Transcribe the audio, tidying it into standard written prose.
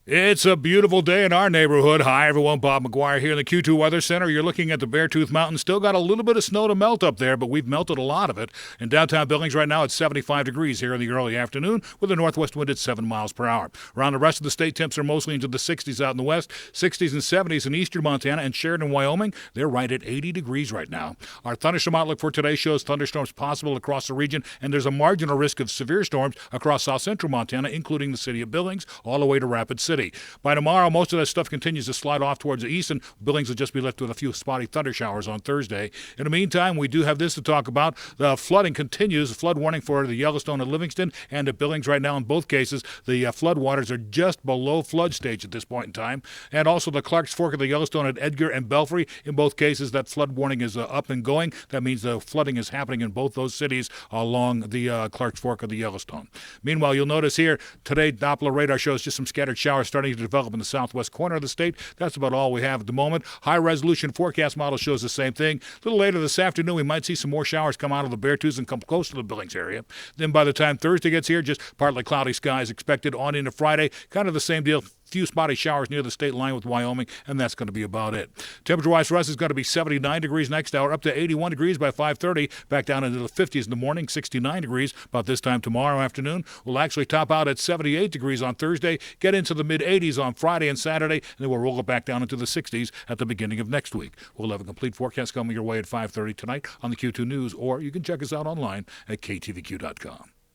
It's a beautiful day in our neighborhood. Hi, everyone. Bob McGuire here in the Q2 Weather Center. You're looking at the Beartooth Mountains. Still got a little bit of snow to melt up there, but we've melted a lot of it. In downtown Billings right now, it's 75 degrees here in the early afternoon with a northwest wind at 7 miles per hour. Around the rest of the state, temps are mostly into the 60s out in the west, 60s and 70s in eastern Montana and Sheridan, Wyoming. They're right at 80 degrees right now. Our thunderstorm outlook for today shows thunderstorms possible across the region, and there's a marginal risk of severe storms across south central Montana, including the city of Billings, all the way to Rapid City. By tomorrow, most of that stuff continues to slide off towards the east, and Billings will just be left with a few spotty thunder showers on Thursday. In the meantime, we do have this to talk about. The flooding continues. The flood warning for the Yellowstone and Livingston and at Billings right now in both cases. The flood waters are just below flood stage at this point in time. And also the Clark's Fork of the Yellowstone at Edgar and Belfry. In both cases, that flood warning is up and going. That means the flooding is happening in both those cities along the Clark's Fork of the Yellowstone. Meanwhile, you'll notice here today Doppler radar shows just some scattered showers starting to develop in the southwest corner of the state. That's about all we have at the moment. High-resolution forecast model shows the same thing. A little later this afternoon, we might see some more showers come out of the Beartooth and come close to the Billings area. Then by the time Thursday gets here, just partly cloudy skies expected on into Friday. Kind of the same deal. Few spotty showers near the state line with Wyoming, and that's going to be about it. Temperature-wise for us is going to be 79 degrees next hour, up to 81 degrees by 5:30, back down into the 50s in the morning, 69 degrees about this time tomorrow afternoon. We'll actually top out at 78 degrees on Thursday, get into the mid-80s on Friday and Saturday, and then we'll roll it back down into the 60s at the beginning of next week. We'll have a complete forecast coming your way at 5:30 tonight on the Q2 News, or you can check us out online at ktvq.com.